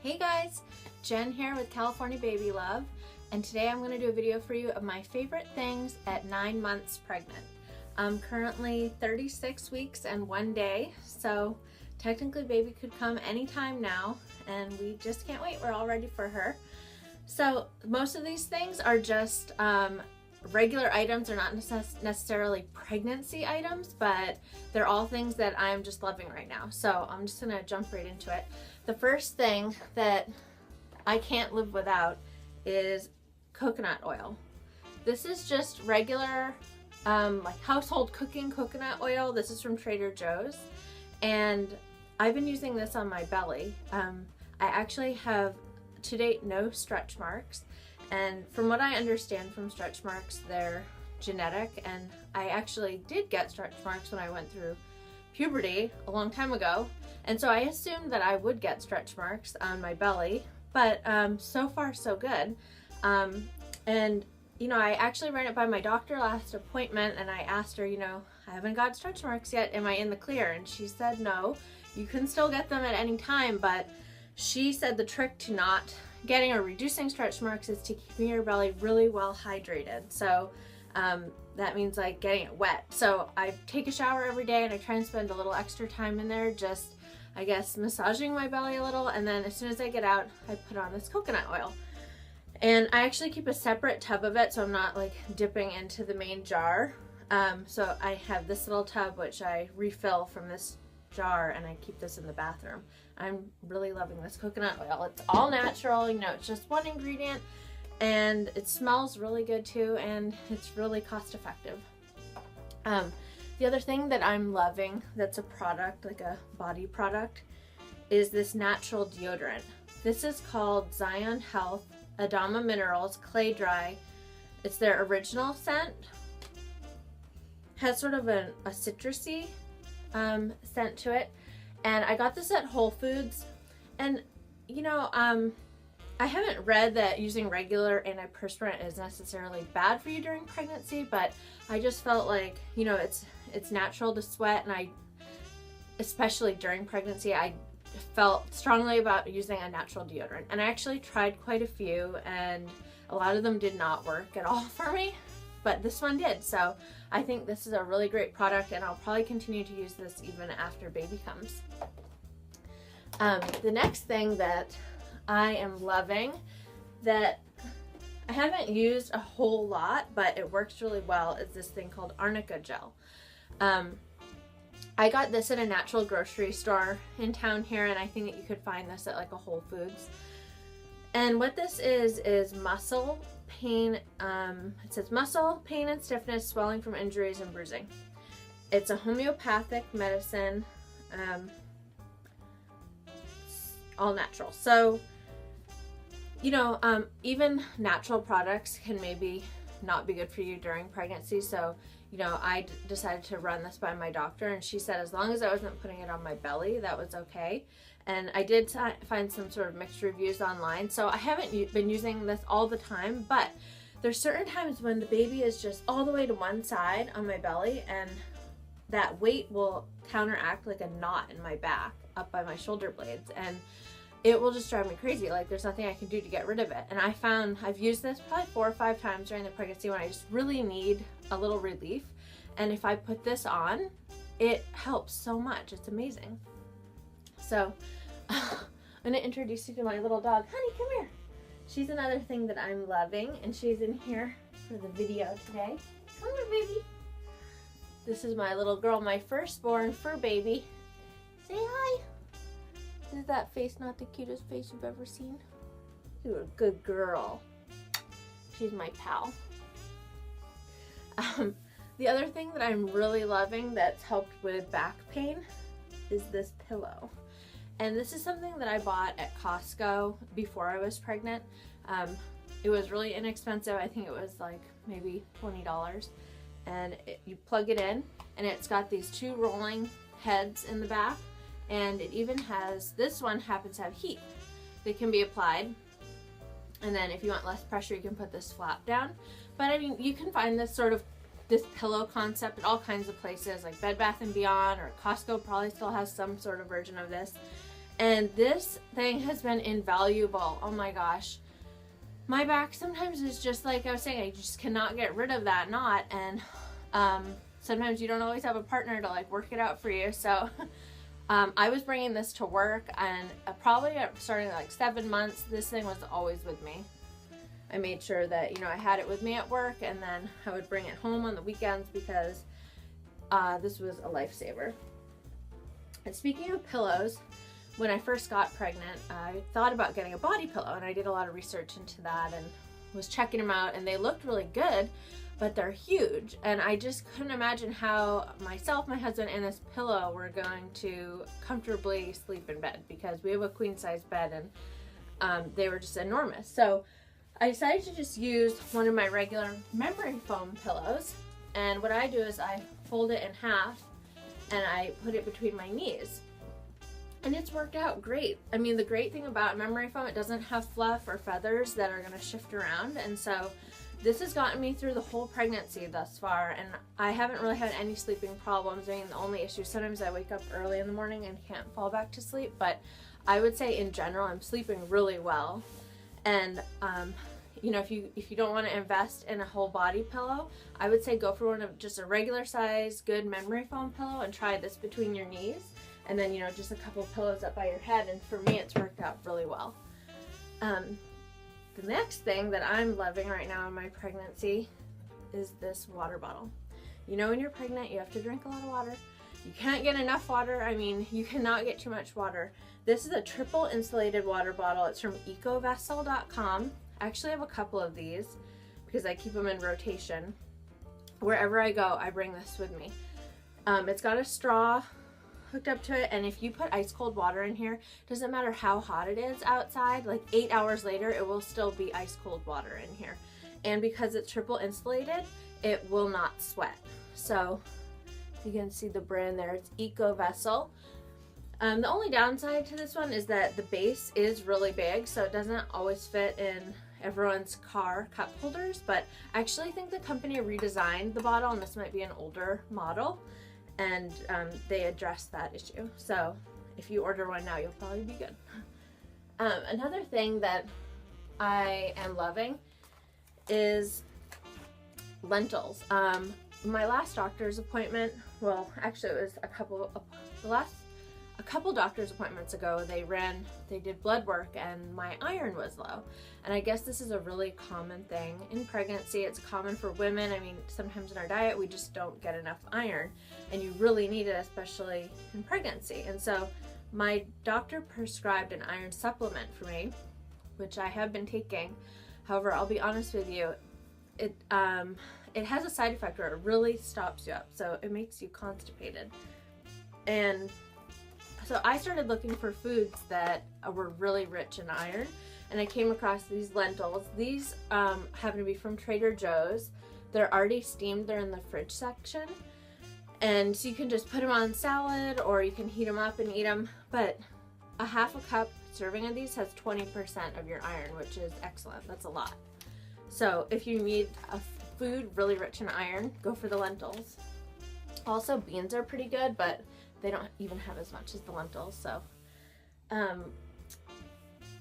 Hey guys, Jen here with California Baby Love, and today I'm going to do a video for you of my favorite things at 9 months pregnant. I'm currently 36 weeks and 1 day, so technically baby could come anytime now, and we just can't wait. We're all ready for her. So most of these things are just regular items. They're not necessarily pregnancy items, but they're all things that I'm just loving right now. So I'm just gonna jump right into it. The first thing that I can't live without is coconut oil. This is just regular like household cooking coconut oil. This is from Trader Joe's, and I've been using this on my belly. I actually have to date no stretch marks, and from what I understand from stretch marks, they're genetic, and I actually did get stretch marks when I went through puberty a long time ago, and so I assumed that I would get stretch marks on my belly, but so far so good. And you know, I actually ran it by my doctor last appointment, and I asked her, you know, I haven't got stretch marks yet, am I in the clear? And she said no, you can still get them at any time, but she said the trick to not getting or reducing stretch marks is to keeping your belly really well hydrated. So that means like getting it wet. So I take a shower every day, and I try and spend a little extra time in there, just I guess massaging my belly a little, and then as soon as I get out, I put on this coconut oil. And I actually keep a separate tub of it, so I'm not like dipping into the main jar. So I have this little tub which I refill from this jar, and I keep this in the bathroom. I'm really loving this coconut oil. It's all natural, you know, it's just one ingredient, and it smells really good too, and it's really cost effective. The other thing that I'm loving that's a product, like a body product, is this natural deodorant. This is called Zion Health Adama Minerals Clay Dry. It's their original scent. Has sort of a citrusy scent to it, and I got this at Whole Foods. And you know, I haven't read that using regular antiperspirant is necessarily bad for you during pregnancy, but I just felt like, you know, it's natural to sweat, and especially during pregnancy, I felt strongly about using a natural deodorant. And I actually tried quite a few, and a lot of them did not work at all for me, but this one did. So I think this is a really great product, and I'll probably continue to use this even after baby comes. The next thing that I am loving, that I haven't used a whole lot, but it works really well, is this thing called Anacin Gel. I got this at a natural grocery store in town here, and I think that you could find this at like a Whole Foods. And what this is muscle pain. It says muscle pain and stiffness, swelling from injuries and bruising. It's a homeopathic medicine, all natural. So, you know, even natural products can maybe not be good for you during pregnancy. So, you know, I decided to run this by my doctor, and she said as long as I wasn't putting it on my belly, that was okay. And I did find some sort of mixed reviews online, so I haven't been using this all the time, but there's certain times when the baby is just all the way to one side on my belly, and that weight will counteract like a knot in my back up by my shoulder blades, and it will just drive me crazy. Like there's nothing I can do to get rid of it. And I found I've used this probably 4 or 5 times during the pregnancy when I just really need a little relief, and if I put this on, it helps so much. It's amazing. So I'm gonna introduce you to my little dog. Honey, come here. She's another thing that I'm loving, and she's in here for the video today. Come here, baby. This is my little girl, my firstborn fur baby. Say hi. Is that face not the cutest face you've ever seen? You're a good girl. She's my pal. The other thing that I'm really loving that's helped with back pain is this pillow. And this is something that I bought at Costco before I was pregnant. It was really inexpensive. I think it was like maybe $20. And you plug it in, and it's got these 2 rolling heads in the back. And it even has, this one happens to have heat that can be applied. And then if you want less pressure, you can put this flap down. But I mean, you can find this pillow concept at all kinds of places like Bed Bath & Beyond, or Costco probably still has some sort of version of this. And this thing has been invaluable. Oh my gosh. My back sometimes is just like I was saying, I just cannot get rid of that knot, and sometimes you don't always have a partner to like work it out for you. So I was bringing this to work, and probably starting like 7 months, this thing was always with me. I made sure that, you know, I had it with me at work, and then I would bring it home on the weekends because this was a lifesaver. And speaking of pillows, when I first got pregnant, I thought about getting a body pillow, and I did a lot of research into that and was checking them out, and they looked really good, but they're huge, and I just couldn't imagine how myself, my husband, and this pillow were going to comfortably sleep in bed, because we have a queen size bed, and they were just enormous. So I decided to just use one of my regular memory foam pillows, and what I do is I fold it in half and I put it between my knees. And it's worked out great. I mean, the great thing about memory foam, it doesn't have fluff or feathers that are gonna shift around. And so this has gotten me through the whole pregnancy thus far. And I haven't really had any sleeping problems. I mean, the only issue, sometimes I wake up early in the morning and can't fall back to sleep. But I would say in general, I'm sleeping really well. And you know, if you don't want to invest in a whole body pillow, I would say go for one of just a regular size, good memory foam pillow and try this between your knees. And then, you know, just a couple of pillows up by your head. And for me, it's worked out really well. The next thing that I'm loving right now in my pregnancy is this water bottle. You know, when you're pregnant, you have to drink a lot of water. You can't get enough water. I mean, you cannot get too much water. This is a triple insulated water bottle. It's from ecovessel.com. I actually have a couple of these because I keep them in rotation. Wherever I go, I bring this with me. It's got a straw hooked up to it, and if you put ice cold water in here, doesn't matter how hot it is outside, like 8 hours later, it will still be ice cold water in here. And because it's triple insulated, it will not sweat. So you can see the brand there, it's EcoVessel. The only downside to this one is that the base is really big, so it doesn't always fit in everyone's car cup holders, but I actually think the company redesigned the bottle, and this might be an older model, and they addressed that issue. So if you order one now, you'll probably be good. Another thing that I am loving is lentils. My last doctor's appointment, well, actually it was a couple doctor's appointments ago, they did blood work and my iron was low. And I guess this is a really common thing in pregnancy. It's common for women. I mean, sometimes in our diet, we just don't get enough iron, and you really need it, especially in pregnancy. And so my doctor prescribed an iron supplement for me, which I have been taking. However, I'll be honest with you, it has a side effect where it really stops you up. So it makes you constipated. And so I started looking for foods that were really rich in iron, and I came across these lentils. These happen to be from Trader Joe's. They're already steamed, they're in the fridge section. And so you can just put them on salad, or you can heat them up and eat them. But a half a cup serving of these has 20% of your iron, which is excellent. That's a lot. So if you need a food really rich in iron, go for the lentils. Also, beans are pretty good, but they don't even have as much as the lentils. So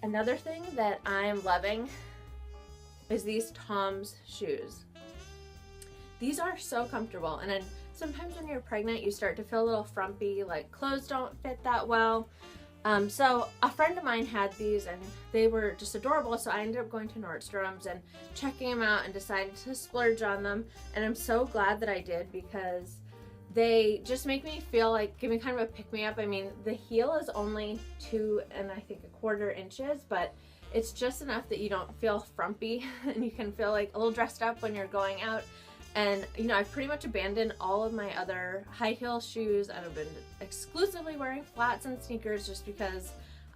another thing that I'm loving is these Tom's shoes. These are so comfortable, and then sometimes when you're pregnant you start to feel a little frumpy, like clothes don't fit that well. So a friend of mine had these and they were just adorable, so I ended up going to Nordstrom's and checking them out and decided to splurge on them, and I'm so glad that I did, because they just make me feel like, give me kind of a pick-me-up. I mean, the heel is only 2 1/4 inches, but it's just enough that you don't feel frumpy and you can feel like a little dressed up when you're going out. And you know, I've pretty much abandoned all of my other high heel shoes, and I've been exclusively wearing flats and sneakers just because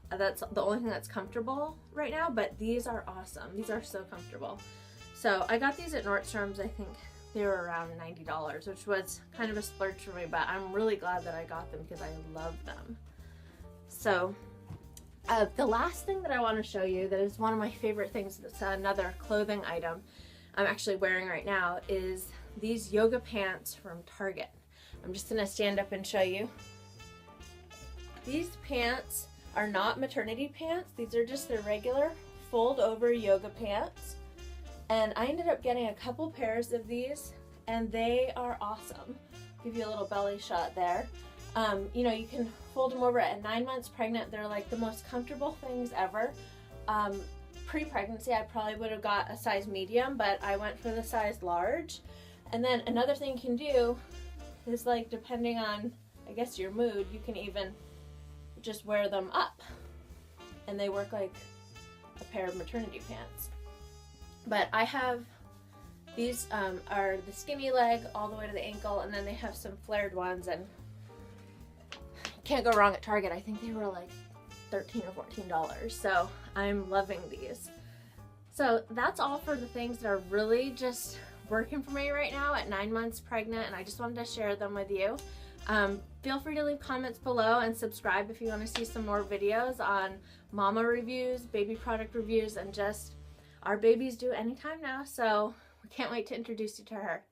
that's the only thing that's comfortable right now. But these are awesome. These are so comfortable. So I got these at Nordstrom's. I think they were around $90, which was kind of a splurge for me, but I'm really glad that I got them because I love them. So the last thing that I want to show you that is one of my favorite things, that's another clothing item I'm actually wearing right now, is these yoga pants from Target. I'm just gonna stand up and show you. These pants are not maternity pants. These are just their regular fold over yoga pants. And I ended up getting a couple pairs of these and they are awesome. Give you a little belly shot there. You know, you can fold them over at 9 months pregnant. They're like the most comfortable things ever. Pre-pregnancy, I probably would have got a size medium, but I went for the size large. And then another thing you can do is, like, depending on, I guess, your mood, you can even just wear them up. And they work like a pair of maternity pants. But I have, these are the skinny leg all the way to the ankle, and then they have some flared ones, and can't go wrong at Target. I think they were like $13 or $14, so I'm loving these. So that's all for the things that are really just working for me right now at 9 months pregnant, and I just wanted to share them with you. Feel free to leave comments below and subscribe if you want to see some more videos on mama reviews, baby product reviews, and just our baby's due anytime now, so we can't wait to introduce you to her.